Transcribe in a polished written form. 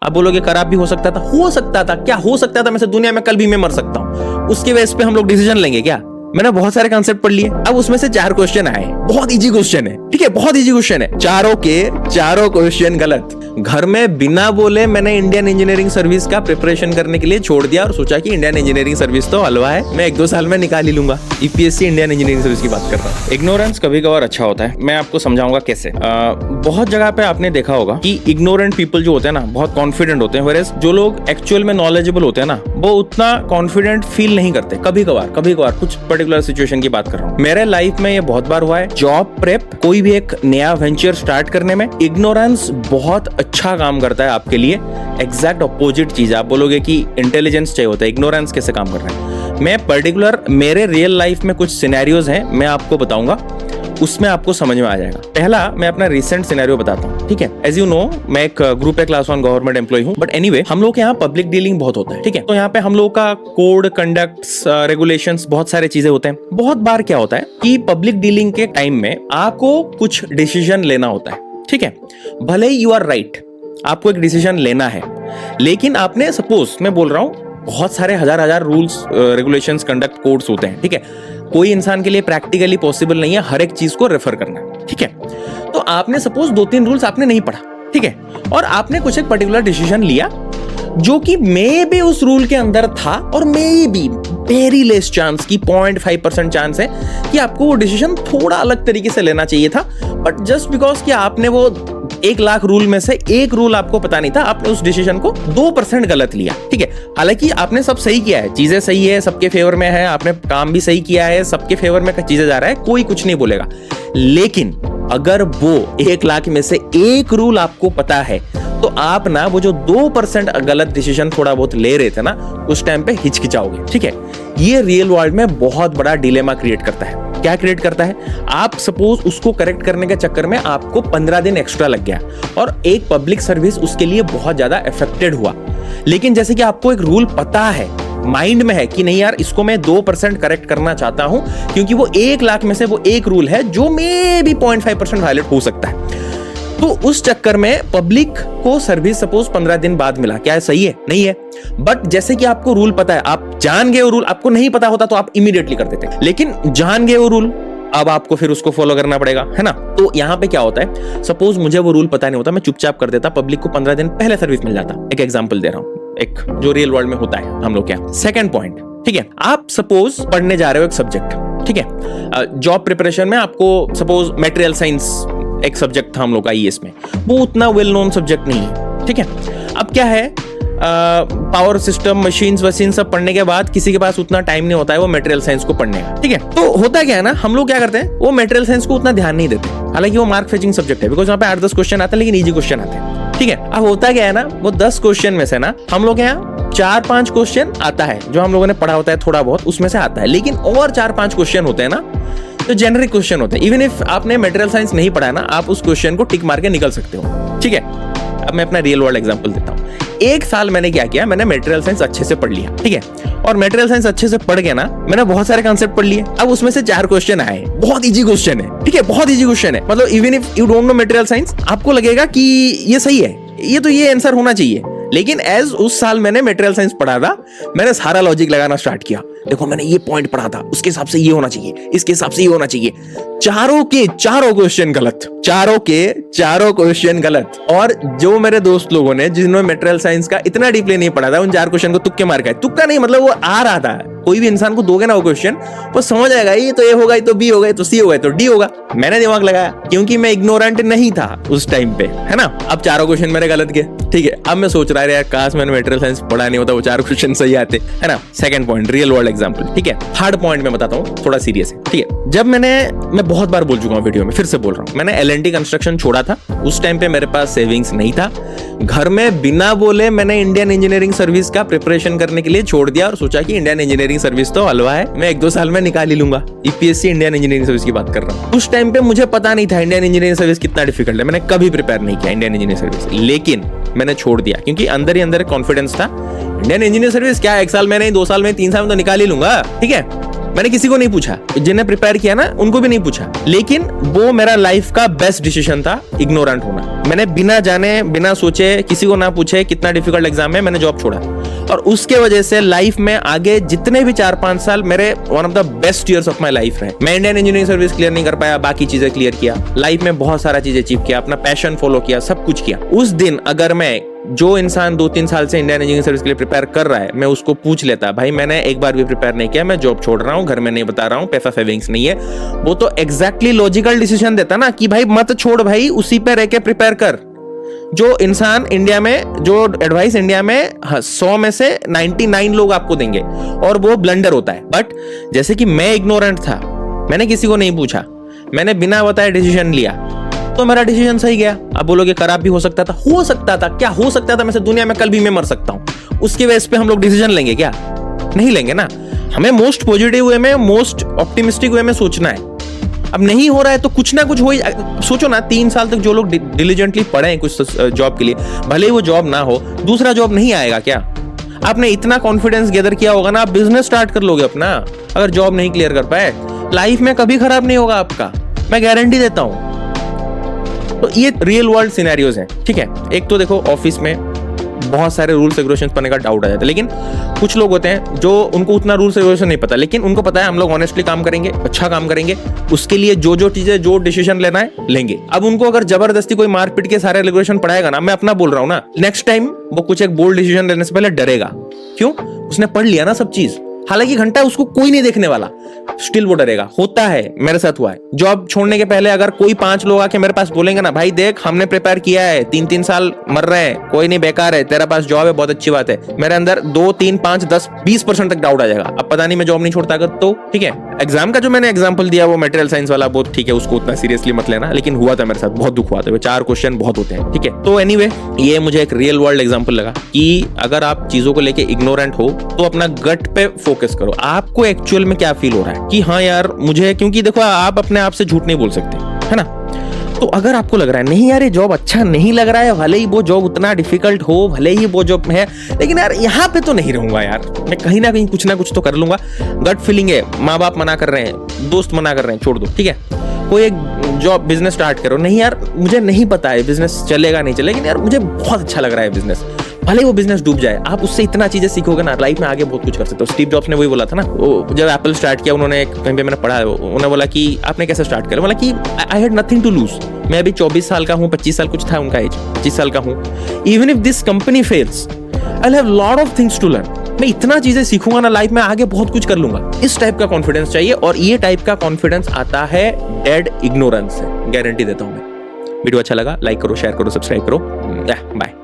आप बोलोगे खराब भी हो सकता था, क्या हो सकता था? मैं से दुनिया में कल भी मैं मर सकता हूं, उसके बेस पे हम लोग डिसीजन लेंगे क्या? मैंने बहुत सारे कॉन्सेप्ट पढ़ लिए, अब उसमें से 4 क्वेश्चन आए, बहुत इजी क्वेश्चन है, ठीक है, बहुत इजी क्वेश्चन है, चारों के चारों क्वेश्चन गलत। घर में बिना बोले मैंने इंडियन इंजीनियरिंग सर्विस का प्रिपरेशन करने के लिए छोड़ दिया और सोचा कि इंडियन इंजीनियरिंग सर्विस तो हलवा है, मैं 1-2 साल में निकाल ही लूंगा। यूपीएससी इंडियन इंजीनियरिंग सर्विस की बात कर रहा हूँ। इग्नोरेंस कभी कभार अच्छा होता है, मैं आपको समझाऊंगा कैसे। बहुत जगह पे आपने देखा होगा कि इग्नोरेंट पीपल जो होते हैं ना, बहुत कॉन्फिडेंट होते हैं, whereas जो लोग एक्चुअल में नॉलेजेबल होते हैं ना, वो उतना कॉन्फिडेंट फील नहीं करते। कभी कभार कुछ पर्टिकुलर सिचुएशन की बात कर रहा हूँ। मेरे लाइफ में ये बहुत बार हुआ है। जॉब प्रेप, कोई भी एक नया वेंचर स्टार्ट करने में इग्नोरेंस बहुत अच्छा काम करता है आपके लिए। एग्जैक्ट ऑपोजिट चीज, आप बोलोगे कि इंटेलिजेंस चाहिए होता है, इग्नोरेंस कैसे काम कर रहा है। मैं पर्टिकुलर मेरे रियल लाइफ में कुछ सिनेरियोज हैं, मैं आपको बताऊंगा, उसमें आपको समझ में आ जाएगा। पहला मैं अपना रिसेंट सिनेरियो बताता हूँ, ठीक है। एज यू नो, मैं एक group A class 1 government employee हूँ, बट एनीवे हम लोग यहाँ पब्लिक डीलिंग बहुत होता है, ठीक है। तो यहाँ पे हम लोग का कोड, कंडक्ट्स, रेगुलेशंस, बहुत सारे चीजें होते हैं। बहुत बार क्या होता है कि पब्लिक डीलिंग के टाइम में आपको कुछ डिसीजन लेना होता है, ठीक है। भले ही यू आर राइट, आपको एक डिसीजन लेना है, लेकिन आपने, सपोज मैं बोल रहा हूँ, बहुत सारे हजार रूल्स, रेगुलेशंस, कंडक्ट, कोड्स होते हैं, ठीक है। कोई इंसान के लिए प्रैक्टिकली पॉसिबल नहीं है हर एक चीज को रेफर करना, ठीक है। तो आपने सपोज 2-3 रूल्स आपने नहीं पढ़ा, ठीक है, और आपने कुछ एक पर्टिकुलर डिसीजन लिया जो कि मे भी उस रूल के अंदर था, और मे भी वेरी लेस चांस की 0.5% चांस है कि आपको वो डिसीजन थोड़ा अलग तरीके से लेना चाहिए था, बट जस्ट बिकॉज कि आपने वो 1 लाख रूल में से एक रूल आपको पता नहीं था, आपने उस डिसीजन को 2% गलत लिया, ठीक है। हालांकि आपने सब सही किया है, चीजें सही है, सबके फेवर में है, आपने काम भी सही किया है, सबके फेवर में चीजें जा रहा है, कोई कुछ नहीं बोलेगा। लेकिन अगर वो 1 लाख में से एक रूल आपको पता है, तो आप ना वो जो 2% गलत डिसीजन थोड़ा बहुत ले रहे थे ना, उस टाइम पे हिचकिचाओगे, ठीक है। ये रियल वर्ल्ड में बहुत बड़ा डिलेमा क्रिएट करता है। क्या क्रिएट करता है? आप सपोज उसको करेक्ट करने के चक्कर में आपको 15 दिन एक्स्ट्रा लग गया और एक पब्लिक सर्विस उसके लिए बहुत ज्यादा अफेक्टेड हुआ। लेकिन जैसे कि आपको एक रूल पता है, माइंड में है कि नहीं यार, इसको मैं 2% करेक्ट करना चाहता हूं, क्योंकि वो 1 लाख में से वो एक रूल है जो मे भी 0.5% वायलेट हो सकता है। तो उस चक्कर में पब्लिक को सर्विस सपोज 15 दिन बाद मिला, क्या है? सही है? नहीं है। बट जैसे कि आपको रूल पता है, आप जान गए वो रूल, आपको नहीं पता होता तो आप इमीडिएटली कर देते, लेकिन जान गए वो रूल, अब आपको फिर उसको फॉलो करना पड़ेगा, है ना। तो यहाँ पे क्या होता है, सपोज मुझे वो रूल पता नहीं होता, मैं चुपचाप कर देता, पब्लिक को 15 दिन पहले सर्विस मिल जाता। एक एग्जांपल दे रहा हूँ, एक जो रियल वर्ल्ड में होता है हम लोग क्या। सेकंड पॉइंट, ठीक है, आप सपोज पढ़ने जा रहे हो एक सब्जेक्ट, ठीक है। जॉब प्रिपरेशन में आपको सपोज मटेरियल साइंस एक सब्जेक्ट था हम लोग आईएएस में, वो उतना वेल नोन सब्जेक्ट नहीं है, ठीक है। अब क्या है, पावर सिस्टम, मशीन्स वशीन सब पढ़ने के बाद किसी के पास उतना टाइम नहीं होता है वो मटेरियल साइंस को पढ़ने का, ठीक है। तो होता क्या है ना, हम लोग क्या करते हैं, वो मटेरियल साइंस को उतना ध्यान नहीं देते, हालांकि वो मार्क फेचिंग सब्जेक्ट है, बिकॉज वहां पे 8-10 क्वेश्चन आते हैं, लेकिन इजी क्वेश्चन आते हैं, ठीक है। अब होता क्या है ना, वो 10 क्वेश्चन में से ना हम लोग यहाँ 4-5 क्वेश्चन आता है जो हम लोगों ने पढ़ा होता है थोड़ा बहुत, उसमें से आता है, लेकिन और 4-5 क्वेश्चन होते हैं ना तो जेनरिक क्वेश्चन होते हैं। इवन इफ आपने मटेरियल साइंस नहीं पढ़ा ना, आप उस क्वेश्चन को टिक मार के निकल सकते हो, ठीक है। अब मैं अपना रियल वर्ल्ड एग्जांपल देता हूँ। 1 साल मैंने क्या किया, मैंने मटेरियल साइंस अच्छे से पढ़ लिया, ठीक है। और मटेरियल साइंस अच्छे से पढ़ के ना मैंने बहुत सारे कॉन्सेप्ट पढ़ लिए। अब उसमें से 4 क्वेश्चन आए, बहुत इजी क्वेश्चन है, ठीक है, बहुत इजी क्वेश्चन है। मतलब even if you don't know material science, आपको लगेगा कि ये सही है, ये तो ये आंसर होना चाहिए, लेकिन एज उस साल मैंने मटेरियल साइंस पढ़ा था, मैंने सारा लॉजिक लगाना स्टार्ट किया। देखो मैंने ये पॉइंट पढ़ा था, उसके हिसाब से ये होना चाहिए, इसके हिसाब से ये होना चाहिए। चारों के चारों क्वेश्चन गलत, चारों के चारों क्वेश्चन गलत। और जो मेरे दोस्त लोगों ने, जिन्होंने मटेरियल साइंस का इतना डीपली नहीं पढ़ा था, उन 4 क्वेश्चन को तुक्के मार के, तुक्का नहीं मतलब वो आ रहा था, कोई भी इंसान को दोगे ना वो क्वेश्चन, वो समझ आएगा ये तो ए होगा, ये तो बी होगा, ये तो सी होगा, ये तो डी होगा। मैंने दिमाग लगाया क्योंकि मैं इग्नोरेंट नहीं था उस टाइम पे, है ना। अब 4 क्वेश्चन मेरे गलत गए, ठीक है। अब मैं सोच रहा यार काश मैंने मटेरियल साइंस पढ़ा नहीं होता, वो 4 क्वेश्चन सही आते, है ना। Second point, real world example, ठीक है। थर्ड पॉइंट मैं बताता हूँ, थोड़ा सीरियस है, ठीक है। जब मैं बहुत बार बोल चुका हूँ वीडियो में, फिर से बोल रहा हूँ, मैंने L&T कंस्ट्रक्शन छोड़ा था। उस टाइम पे मेरे पास सेविंग्स नहीं था। घर में बिना बोले मैंने इंडियन इंजीनियरिंग सर्विस का प्रिपरेशन करने के लिए छोड़ दिया और सोचा कि इंडियन इंजीनियरिंग सर्विस तो हलवा है, मैं 1-2 साल में निकाल ही लूंगा। यूपीएससी इंडियन इंजीनियरिंग सर्विस की बात कर रहा हूँ। उस टाइम पे मुझे पता नहीं था इंडियन इंजीनियरिंग सर्विस कितना डिफिकल्ट है, मैंने कभी प्रिपेयर नहीं किया इंडियन इंजीनियरिंग सर्विस, लेकिन मैंने छोड़ दिया क्योंकि अंदर ही अंदर कॉन्फिडेंस था, इंडियन इंजीनियरिंग सर्विस क्या 1 साल में नहीं, 2 साल में, 3 साल में तो निकाल ही लूंगा, ठीक है। मैंने किसी को नहीं पूछा, जिन्हें प्रिपेयर किया ना उनको भी नहीं पूछा, लेकिन वो मेरा लाइफ का बेस्ट डिसीजन था, इग्नोरेंट होना। मैंने बिना जाने बिना सोचे किसी को ना पूछे कितना डिफिकल्ट एग्जाम है मैंने जॉब छोड़ा, और उसके वजह से लाइफ में आगे जितने भी 4-5 साल मेरे one of the best years of my life रहे। मैं इंडियन इंजीनियरिंग सर्विस क्लियर नहीं कर पाया, बाकी चीजें क्लियर किया, लाइफ में बहुत सारा चीजें अचीव किया, अपना पैशन फॉलो किया, सब कुछ किया। उस दिन अगर मैं, जो इंसान 2-3 साल से इंडियन इंजीनियरिंग सर्विस के लिए प्रिपेयर कर रहा है, मैं उसको पूछ लेता, भाई मैंने एक बार भी प्रिपेयर नहीं किया, मैं जॉब छोड़ रहा हूं, घर में नहीं बता रहा हूं, पैसा सेविंग्स नहीं है, वो तो एग्जैक्टली लॉजिकल डिसीजन देता ना कि भाई मत छोड़ भाई, उसी पे रह के प्रिपेयर कर। जो इंसान इंडिया में, जो एडवाइस इंडिया में 100 में से 99 लोग आपको देंगे, और वो ब्लंडर होता है। बट जैसे कि मैं इग्नोरेंट था, मैंने किसी को नहीं पूछा, मैंने बिना बताए डिसीजन लिया, तो मेरा डिसीजन सही गया। अब बोलोगे खराब भी हो सकता था, क्या हो सकता था? मैं से दुनिया में कल भी मैं मर सकता हूं, उसके बेस पे हम लोग डिसीजन लेंगे क्या? नहीं लेंगे ना। हमें मोस्ट पॉजिटिव वे में, मोस्ट ऑप्टिमिस्टिक वे में सोचना है। अब नहीं हो रहा है तो कुछ ना कुछ हो ही। सोचो ना, 3 साल तक जो लोग डिलीजेंटली पढ़े हैं कुछ जॉब के लिए, भले ही वो जॉब ना हो, दूसरा जॉब नहीं आएगा क्या? आपने इतना कॉन्फिडेंस गैदर किया होगा ना, आप बिजनेस स्टार्ट कर लोगे अपना। अगर जॉब नहीं क्लियर कर पाए, लाइफ में कभी खराब नहीं होगा आपका, मैं गारंटी देता हूं। तो ये रियल वर्ल्ड सिनेरियोज हैं, ठीक है। एक तो देखो ऑफिस में बहुत सारे रूल्स रेगुलेशंस पढ़ने का डाउट आ जाता है, लेकिन कुछ लोग होते हैं जो उनको उतना रूल्स रेगुलेशन नहीं पता, लेकिन उनको पता है हम लोग ऑनेस्टली काम करेंगे, अच्छा काम करेंगे, उसके लिए जो जो चीजें, जो डिसीजन लेना है लेंगे। अब उनको अगर जबरदस्ती कोई मारपीट के सारे रेगुलेशन पढ़ाएगा ना, मैं अपना बोल रहा हूँ ना, नेक्स्ट टाइम वो कुछ एक बोल्ड डिसीजन लेने से पहले डरेगा। क्यों? उसने पढ़ लिया ना सब चीज, हालांकि घंटा उसको कोई नहीं देखने वाला, स्टिल वो डरेगा। होता है, मेरे साथ हुआ है। जॉब छोड़ने के पहले अगर कोई 5 लोग आके मेरे पास बोलेंगे ना, भाई देख हमने प्रिपेयर किया है, 3-3 साल मर रहे हैं, कोई नहीं, बेकार है, तेरा पास जॉब है, बहुत अच्छी बात है, मेरे अंदर 2, 3, 5, 10, 20% तक डाउट आ जाएगा। अब पता नहीं मैं जॉब नहीं छोड़ता अगर, तो ठीक है। एग्जाम का जो मैंने एग्जाम्पल दिया वो मटेरियल साइंस वाला, बहुत ठीक है, उसको उतना सीरियसली मत लेना, लेकिन हुआ था मेरे साथ, बहुत दुख हुआ था। 4 क्वेश्चन बहुत होते हैं, ठीक है। तो एनीवे, ये मुझे एक रियल वर्ल्ड एग्जाम्पल लगा कि अगर आप चीजों को लेके इग्नोरेंट हो तो अपना गट पे फोकस करो, आपको एक्चुअल में क्या फील हो रहा है कि हाँ यार मुझे, क्योंकि देखो आप अपने आप से झूठ नहीं बोल सकते, है ना। तो अगर आपको लग रहा है नहीं यार ये जॉब अच्छा नहीं लग रहा है, भले ही वो जॉब उतना डिफिकल्ट हो, भले ही वो जॉब है, लेकिन यार यहाँ पे तो नहीं रहूंगा यार, मैं कहीं ना कहीं कुछ ना कुछ तो कर लूंगा, गट फीलिंग है, माँ बाप मना कर रहे हैं, दोस्त मना कर रहे हैं, छोड़ दो, ठीक है। कोई एक जॉब, बिजनेस स्टार्ट करो, नहीं यार मुझे नहीं पता है बिजनेस चलेगा नहीं चलेगा, लेकिन यार मुझे बहुत अच्छा लग रहा है बिजनेस, भले वो बिजनेस डूब जाए, आप उससे इतना चीजें सीखोगे ना, लाइफ में आगे बहुत कुछ कर सकते हो। स्टीव जॉब्स ने वही बोला था ना, वो जब एप्पल स्टार्ट किया, उन्होंने कहीं पे मैंने पढ़ा है, उन्होंने बोला कि आपने कैसे स्टार्ट किया, बोला कि I had nothing to lose, मैं अभी 24 साल का हूँ, 25 साल कुछ था उनका एज, 25 साल का हूँ, even if this company fails I will have lot of things to learn, मैं इतना चीजें सीखूंगा ना लाइफ में, आगे बहुत कुछ कर लूंगा। इस टाइप का कॉन्फिडेंस चाहिए, और ये टाइप का कॉन्फिडेंस आता है डेड इग्नोरेंस से, गारंटी देता हूं मैं। वीडियो अच्छा लगा, लाइक करो, शेयर करो, सब्सक्राइब करो, बाय।